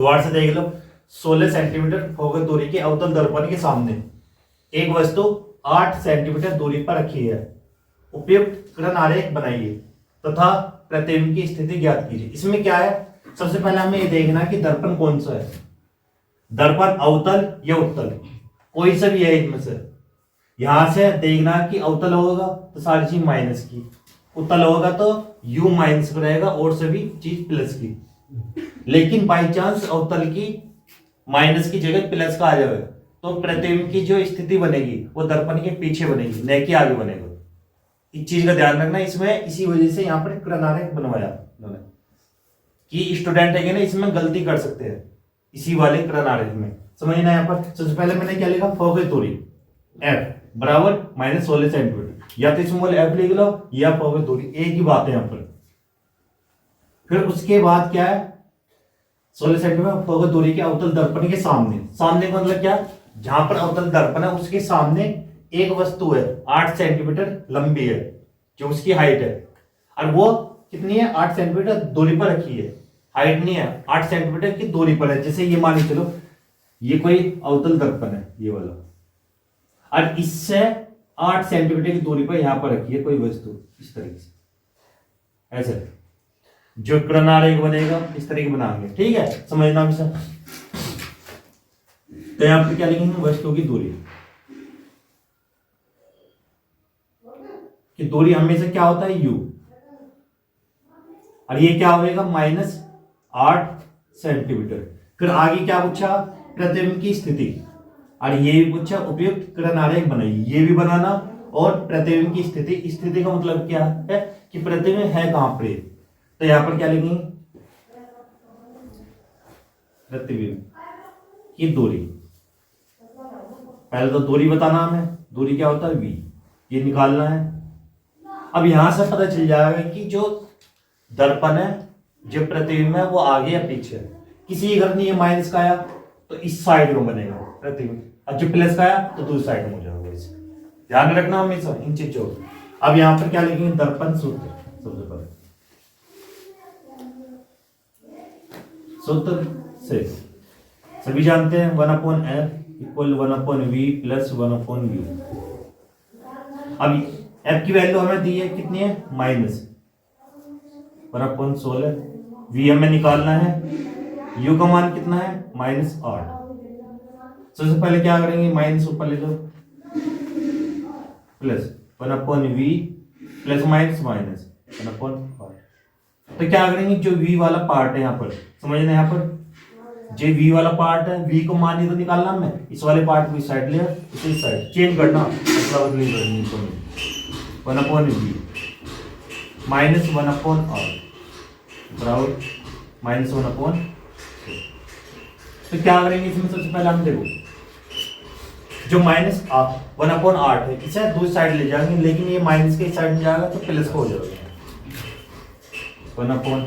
दोबारा से देख लो। 16 सेंटीमीटर फोकस दूरी के अवतल दर्पण के सामने एक वस्तु 8 सेंटीमीटर दूरी पर रखी है। उपयुक्त किरण आरेख बनाइए तथा प्रतिबिंब की स्थिति ज्ञात कीजिए। इसमें क्या है, सबसे पहले हमें ये देखना कि दर्पण कौन सा है। दर्पण अवतल या उत्तल, कोई सा भी है इनमें से। यहां से देखना कि अवतल होगा तो सारी चीज माइनस की, उत्तल होगा तो u माइनस का रहेगा और सभी चीज प्लस की। लेकिन बाई चांस अवतल की माइनस की जगह प्लस का आ जाएगा तो प्रतिबिंब की जो स्थिति बनेगी वो दर्पण के पीछे बनेगी, न कि आगे बनेगा। इस चीज का ध्यान रखना। इसमें इसी वजह से यहाँ पर किरण आरेख बनवाया उन्होंने कि स्टूडेंट है ना इसमें गलती कर सकते हैं इसी वाले किरण आरेख में। समझना यहाँ पर सबसे पहले मैंने क्या लिखा, फोकस दूरी f बराबर -16 सेंटीमीटर, या तो स्मॉल f लिख लो या फोकस दूरी, एक ही बात है यहाँ पर। फिर उसके बाद क्या है, 16 सेंटीमीटर फोकस दूरी के अवतल दर्पण के सामने। सामने का मतलब क्या, जहां पर अवतल दर्पण है उसके सामने एक वस्तु है 8 सेंटीमीटर लंबी है जो उसकी हाइट है, और वो कितनी है 8 सेंटीमीटर दूरी पर रखी है, हाइट नहीं है, 8 सेंटीमीटर की दूरी पर है। जैसे ये मान के चलो ये कोई अवतल दर्पण है ये वाला, और इससे 8 सेंटीमीटर की दूरी पर यहां पर रखी है कोई वस्तु इस तरीके से, ऐसे जो किरण आरेख बनेगा इस तरीके बनाएंगे। ठीक है, समझना विषय। तो यहां पर क्या लिखेंगे, वस्तु की दूरी कि दूरी हमेशा क्या होता है u, और ये क्या होगा -8 सेंटीमीटर। फिर आगे क्या पूछा, प्रतिबिंब की स्थिति, और ये भी पूछा उपयुक्त किरण आरेख बनाइए। ये भी बनाना, और प्रतिबिंब की स्थिति, स्थिति का मतलब क्या है कि प्रतिबिंब है कहां पर। तो यहां पर क्या लिखेंगे, प्रतिबिंब की दूरी। पहले तो दूरी बताना हमें, दूरी क्या होता है v, ये निकालना है। अब यहां से पता चल जाएगा कि जो दर्पण है, जो प्रतिबिंब है वो आगे या पीछे है। किसी घर ने ये माइनस का आया तो इस साइड में बनेगा प्रतिबिंब, और जो प्लस का आया तो दूसरी साइड में हो जाएगा। इसे ध्यान रखना हमेशा इन चीजों। अब यहां पर क्या लिखेंगे, दर्पण सूत्र। सबसे पहले सूत्र से सभी जानते हैं 1/f = 1/v + 1/u। अब f की वैल्यू हमें दी है, कितनी है -1/16, v हमें निकालना है, u का मान कितना है -8। सबसे पहले क्या करेंगे, माइनस ऊपर ले लो, plus 1/v plus minus minus 1/8। तो क्या करेंगे, जो v वाला पार्ट है यहाँ पर, समझना यहाँ पर जो v वाला पार्ट है, v को मान तो निकालना हमें, इस वाले पार्ट को इस साइड लिया, इसी साइड चेंज करना, मतलब बदली करनी तो 1/v -1/8 बराबर -1/। तो क्या करेंगे इसमें, सबसे पहले हम देखो जो -1/8 है इसे दूसरी साइड ले जाएंगे, लेकिन ये माइनस के साइड में जाएगा तो प्लस का हो जाएगा 1/v।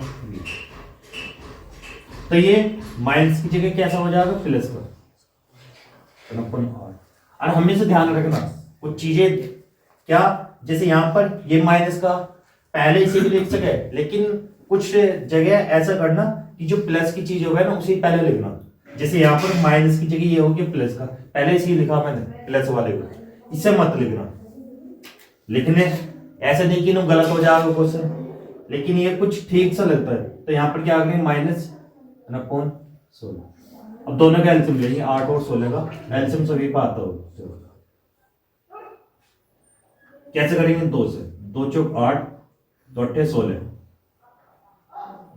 तो ये माइनस की जगह कैसा हो जाएगा, प्लस का 1/8। और हमेशा ध्यान रखना कुछ चीजें, क्या जैसे यहाँ पर ये माइनस का पहले इसे भी लिख सके, लेकिन कुछ जगह ऐसा करना कि जो प्लस की चीज होगा ना उसे पहले लिखना। जैसे यहाँ पर माइनस की जगह ये हो गया प्लस का, पहले इसी लिखा मैंने प्लस वाले को, इससे मत लिखना। लिखने ऐसे नहीं कि गलत हो जाएगा क्वेश्चन, लेकिन ये कुछ ठीक सा लगता है। तो यहाँ पर क्या आ गया -1/16। अब दोनों का एलसीएम लेंगे, 8 और 16 का एलसीएम सभी पे आता हो। कैसे करेंगे, 2 से 2 चौक 8, 2 अट्ठे 16,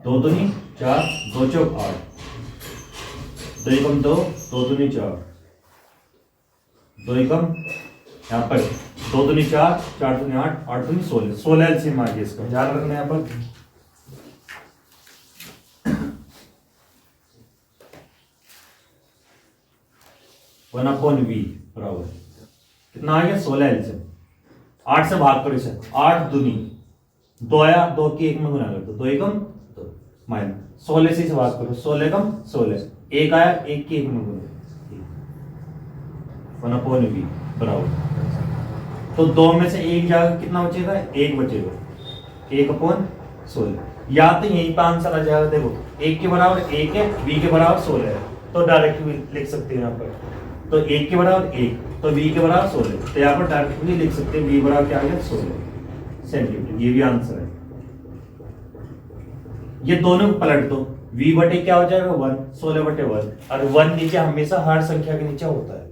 2 दूनी 4, 2 चौक 8, 2 एकम 2, 2 दूनी 4, 2 एकम यहाँ पर 2 दूनी 4, 4 दूनी 8, 8 दूनी 16, 16 एलसीएम आ गया इसका, ध्यान रखना यहाँ पर। वन अपॉन v बराबर कितना आ गया, 16 एलसीएम। 8 से भाग करो इसे, 8 दूनी 2 आया, 2 की 1 में गुना कर दो, 2 एकम 2 माइनस 16 से भाग करो, 16 एकम 16, 1 आया, 1 की 1 में गुना, 1/v बराबर। तो 2 में से 1 जाएगा, कितना बचेगा, 1 बचेगा, 1/16। या तो यहीं पे आंसर आ जाएगा, देखो 1 के बराबर 1 है, v के बराबर 16 है, तो डायरेक्ट लिख सकते हैं यहाँ पर। तो 1 के बराबर 1, तो v के बराबर 16, तो यहाँ पर डायरेक्ट भी लिख सकते हैं v बराबर क्या आ गया 16 सेंटीमीटर। ये भी आंसर है। ये दोनों को पलट दो, v बटे क्या हो जाएगा 1, 16 बटे 1, और 1 नीचे हमेशा हर संख्या के नीचे होता है।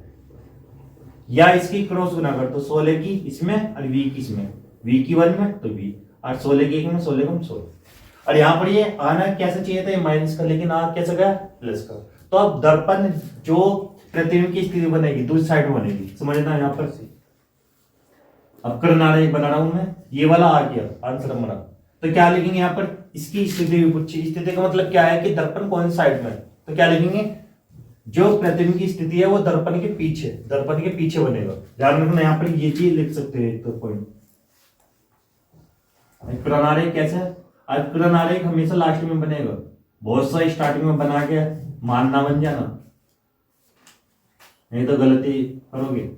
या इसकी क्रॉस गुना कर दो, 16 की इसमें और v की इसमें, v की 1 में तो v, और 16 की 1 में, 16 को 16। और यहाँ पर ये आना कैसे चाहिए था, ये माइनस का, लेकिन आ कैसे गया प्लस का। तो अब दर्पण जो प्रतिबिंब की स्थिति बनेगी दूसरी साइड में बनेगी, समझना यहाँ पर से। अब करना बना रहा हूं मैं, ये वाला आ गया आंसर हमारा। तो क्या लिखेंगे यहाँ पर, इसकी स्थिति भी पूछी। स्थिति का मतलब क्या है कि दर्पण कौन सी साइड में है, तो क्या लिखेंगे, जो प्रतिबिंब की स्थिति है वो दर्पण के पीछे बनेगा। ध्यान रखना यहाँ पर ये चीज लिख सकते हैं तो पॉइंट। आरेख कैसे है, आरेख हमेशा लास्ट में बनेगा, बहुत सा स्टार्टिंग में बना के मानना बन जाना, नहीं तो गलती करोगे।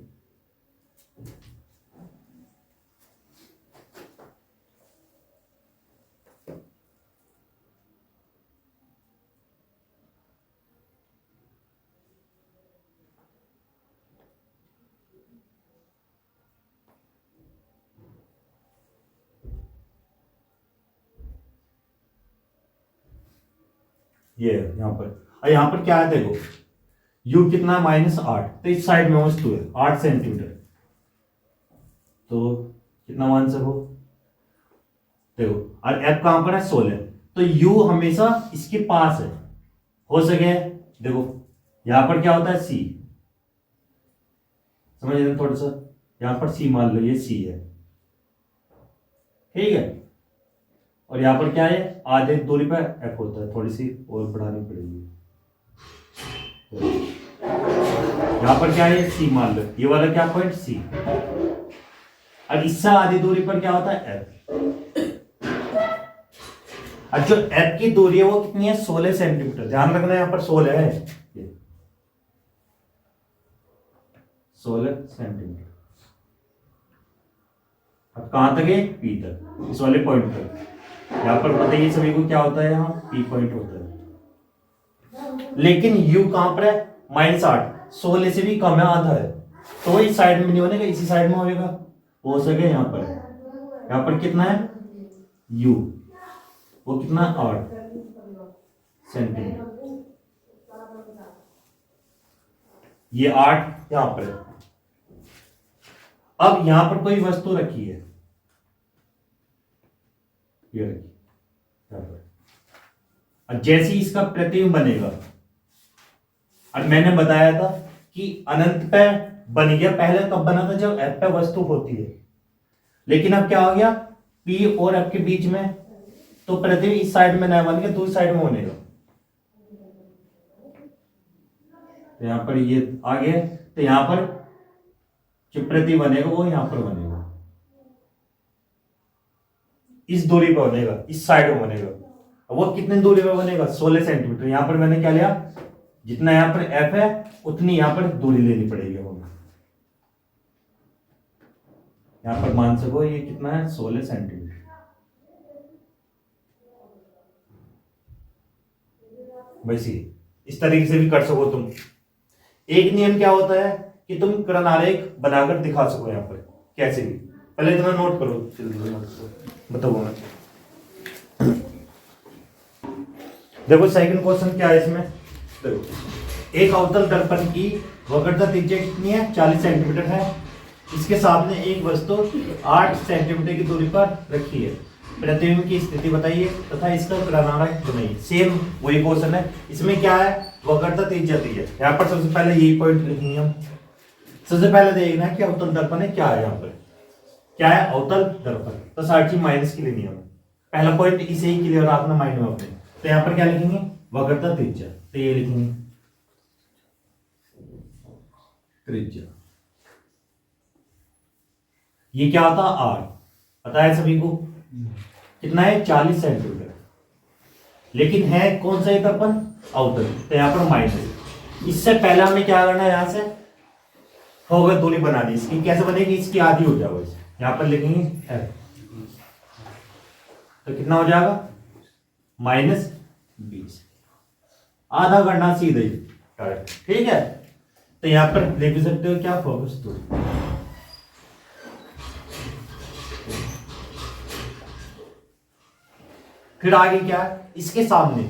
ये यहाँ पर, और यहाँ पर क्या है देखो, u कितना -8, तो इस साइड में वस्तु है 8 सेंटीमीटर, तो कितना आंसर हो देखो। और f कहां पर है 16, तो u हमेशा इसके पास है, हो सके देखो यहां पर क्या होता है c, समझ रहे थोड़ा सा, यहां पर c मान लो, ये c है, ठीक है। और यहां पर क्या है, आधे दूरी पर f होता है, थोड़ी सी और बढ़ानी पड़ेगी। यहां पर क्या है c मान लो, ये वाला क्या पॉइंट c, और इससे आधी दूरी पर क्या होता है f। और जो f की दूरी है वो कितनी है 16 सेंटीमीटर। ध्यान रखना यहां पर 16 है, 16 सेंटीमीटर। अब कहां तक है, p तक, इस वाले पॉइंट तक। यहां पर बताइए सभी को क्या होता है, यहाँ p पॉइंट होता है। लेकिन u कहां पर है -8, 16 से भी कम है, आधा है, तो इस साइड में नहीं बनेगा, इसी साइड में होगा, हो सके यहाँ पर। यहाँ पर कितना है u, वो कितना 8 सेंटीमीटर, ये 8 यहां पर है। अब यहां पर कोई वस्तु रखी है, ये रखी यहां पर, और जैसे ही इसका प्रतिबिंब बनेगा, और मैंने बताया था कि अनंत पे बन गया, पहले कब बना था, जब f पे वस्तु होती है। लेकिन अब क्या हो गया, p और f के बीच में, तो प्रतिबिंब इस साइड में नहीं बन गया, दूसरी साइड में बनेगा। तो यहां पर ये आ गया, तो यहां पर जो प्रतिबिंब बनेगा वो यहां पर बनेगा, इस दूरी पर बनेगा, इस साइड में बनेगा। वो कितनी दूरी पर बनेगा 16 सेंटीमीटर। यहां पर मैंने क्या लिया, जितना यहां पर f है उतनी यहां पर दूरी लेनी पड़ेगी हमें। यहां पर मान सको ये कितना है 16 सेंटीमीटर। वैसे इस तरीके से भी कर सको तुम। एक नियम क्या होता है कि तुम कर्ण आरेख बनाकर दिखा सको यहां पर कैसे भी। पहले इतना नोट करो, जल्दी नोट करो, बताओ मैं। देखो सेकंड क्वेश्चन क्या है इसमें, देखो एक अवतल दर्पण की वक्रता त्रिज्या कितनी है 40 सेंटीमीटर है। इसके सामने एक वस्तु 8 सेंटीमीटर की दूरी पर रखी है। प्रतिबिंब की स्थिति बताइए तथा इसका क्रणारेख बनाइए। सेम वही क्वेश्चन है, इसमें क्या है वक्रता त्रिज्या दी है। यहाँ पर सबसे पहले यही पॉइंट लिखेंगे हम। सबसे पहले देखना कि अवतल दर्पण है क्या है, यहाँ पर क्या है अवतल दर्पण, तो साइड की माइनस की लेनी है हमें। पहला पॉइंट इसे ही क्लियर रखना माइंड में अपने। तो यहाँ पर क्या लिखेंगे वक्रता त्रिज्या, तो ये लिखेंगे त्रिज्या। ये क्या होता है r, पता है सभी को कितना है 40 सेंटीमीटर। लेकिन है कौन सा दर्पण अवतल, तो यहाँ पर माइनस। इससे पहले हमें क्या करना है, यहां से होगा दूरी बनानी। इसकी कैसे बनेगी, इसकी आधी हो जाएगा। यहां पर लिखेंगे f, तो कितना हो जाएगा -8 20, आधा करना सीधे ही डायरेक्ट, ठीक है। तो यहां पर देख सकते हो क्या फोकस दूरी, फिर आगे क्या है, इसके सामने,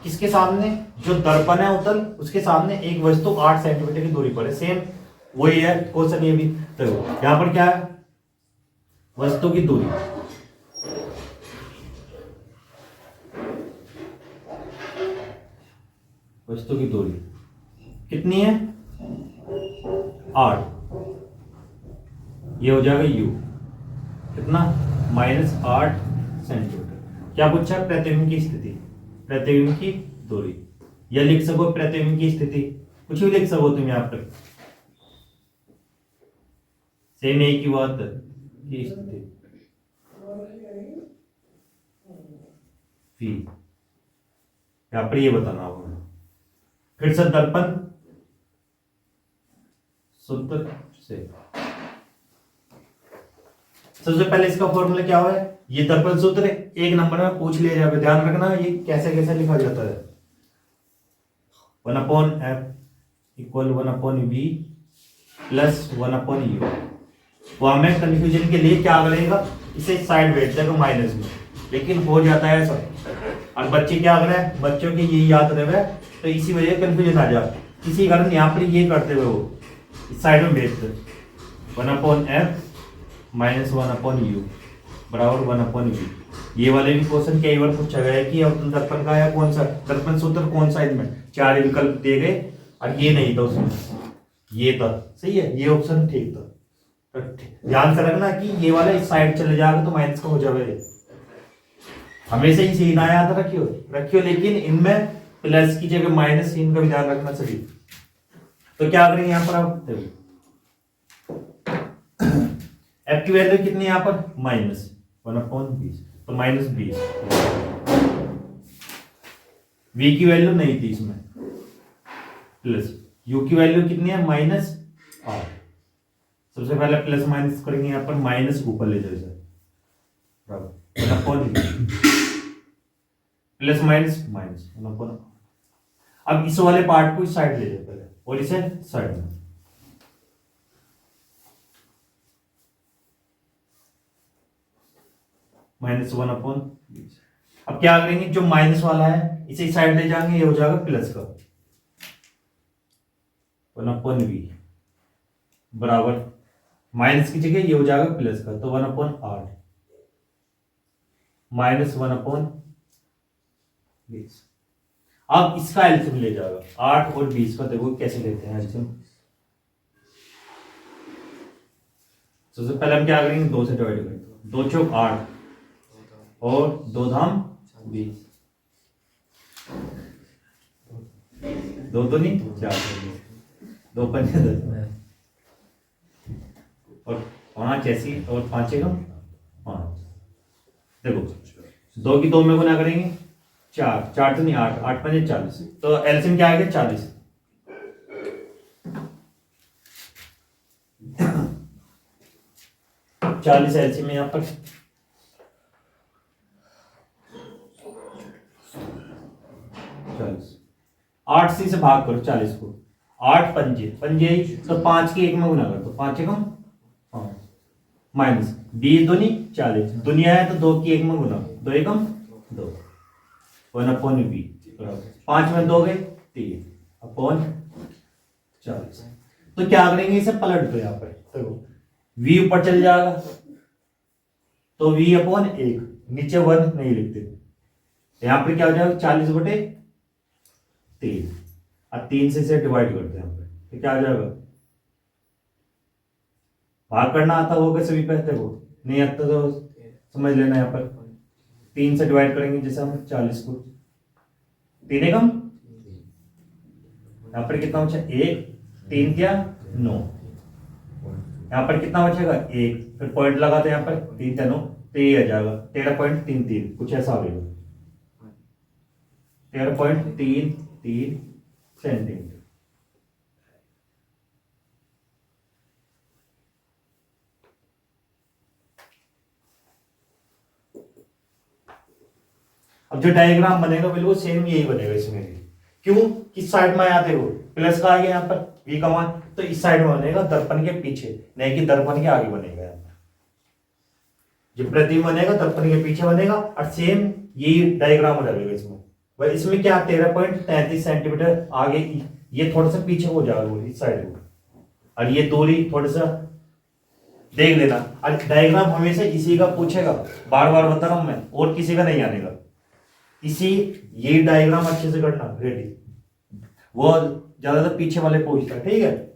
किसके सामने, जो दर्पण है उत्तल उसके सामने एक वस्तु 8 सेंटीमीटर की दूरी पर है, सेम वही है क्वेश्चन ये भी। तो यहां पर क्या है, वस्तु की दूरी, वस्तु की दूरी कितनी है, 8, ये हो जाएगा u, कितना, -8 सेंटीमीटर। क्या पूछा, प्रतिबिंब की स्थिति, प्रतिबिंब की दूरी, या लिख सको प्रतिबिंब की स्थिति, कुछ भी लिख सको तुम यहां पर, सेम एक ही बात की स्थिति फी, यहां पर ये बताना होगा। फिर से दर्पण सूत्र से सबसे पहले इसका फॉर्मूला क्या हुआ है, ये दर्पण सूत्र एक नंबर में पूछ लिया जाएगा, ध्यान रखना ये कैसे कैसे लिखा जाता है। 1/f equal 1/v plus 1/u। वो हमें कंफ्यूजन के लिए क्या करेगा, इसे साइड बैठ जाएगा माइनस में, लेकिन हो जाता है ऐसा, और बच्चे क्या कर रहे हैं, बच्चों की यही याद रहे, तो इसी वजह कंफ्यूजन आ जाए, इसी कारण यहाँ पर ये करते हुए वो इस साइड में भेजते 1/f माइनस 1/u बराबर 1/v। ये वाले भी क्वेश्चन कई बार पूछा गया है कि अब दर्पण का है कौन सा, दर्पण सूत्र कौन सा, इनमें 4 विकल्प दिए गए और ये नहीं था उसमें, ये था, सही है, ये ऑप्शन ठीक था। तो ध्यान से रखना कि ये वाला इस साइड चले जाएगा तो माइनस का हो जाएगा, हमेशा ही सीन आया था, रखियो रखियो, लेकिन इनमें प्लस की जगह माइनस, इनका भी ध्यान रखना सभी। तो क्या करेंगे यहां पर आप देखो, एफ की वैल्यू कितनी है यहां पर, -1/20, तो -20। v की वैल्यू नहीं थी इसमें, प्लस u की वैल्यू कितनी है, -8। सबसे पहले प्लस माइनस करेंगे, यहां पर माइनस ऊपर ले जाओ इसे, प्लस माइनस माइनस, अब इस वाले पार्ट को इस साइड ले जाओ पहले, और इसे साइड में, -1/20। अब क्या करेंगे, जो माइनस वाला है इसे इस साइड ले जाएंगे, ये हो जाएगा प्लस का, 1/v बराबर माइनस की जगह ये हो जाएगा प्लस का, तो 1/8 -1/20। अब इसका एलसीएम ले जाएगा, 8 और 20 का, देखो कैसे लेते हैं एलसीएम। सबसे पहले हम क्या करेंगे, 2 से डिवाइड करेंगे, 2 चौक 8 और 2 धाम 20, 2 तो नहीं 4, 2 पंजे 10 और 5 ऐसी, और 5 एकम 5। देखो 2 की 2 में गुना करेंगे 4, 4 तो नहीं 8, 8 पंजे 40, तो एलसीएम क्या आएगा 40। 40 एलसीएम में यहाँ पर 40, 8 से भाग करो 40 को, 8 पंजे पंजे, तो 5 की 1 में गुना करो, तो 5 एकम 5 माइनस 20 दूनी 40, दुनिया है तो 2 की 1 में गुना, 2 एकम 2, 1/v, 5 में 2 गए 3/40। तो क्या करेंगे, इसे पलट दो यहाँ पर, देखो v ऊपर चल जाएगा, तो v/1, नीचे 1 नहीं लिखते, यहाँ पर क्या हो जाएगा 40/3, और 3 से इसे डिवाइड करते हैं यहाँ पे, तो क्या आ जाएगा, भाग करना आता होगा सभी पे, देखो नहीं आता तो समझ लेना, यहाँ पर 3 से डिवाइड करेंगे, जैसे हम 40 को 3 एकम, यहाँ पर कितना बचा 1, 3 क्या 9, यहाँ पर कितना बचेगा 1, फिर पॉइंट लगाते हैं यहाँ पर 3 9, तो ये आ जाएगा 13.33, कुछ ऐसा आ जाएगा 13.33 सेंटीमीटर। अब जो डायग्राम बनेगा बिल्कुल सेम यही बनेगा इसमें भी। क्यों? किस साइड में आया देखो, प्लस का आ गया यहाँ पर V का मान, तो इस साइड में बनेगा दर्पण के पीछे, नहीं कि दर्पण के आगे बनेगा। यहाँ पर जो प्रतिबिंब बनेगा दर्पण के पीछे बनेगा और सेम यही डायग्राम रहेगा इसमें। भाई इसमें क्या 13.33 सेंटीमीटर आगे, ये थोड़ा सा पीछे हो जाएगा इस साइड को, और ये दूरी थोड़ा सा देख लेना। और डायग्राम हमेशा इसी का पूछेगा, बार बार बता रहा हूं मैं, और किसी का नहीं आनेगा। इसी ये डायग्राम अच्छे से करना रेडी, वो ज्यादातर पीछे वाले पूछता है, ठीक है।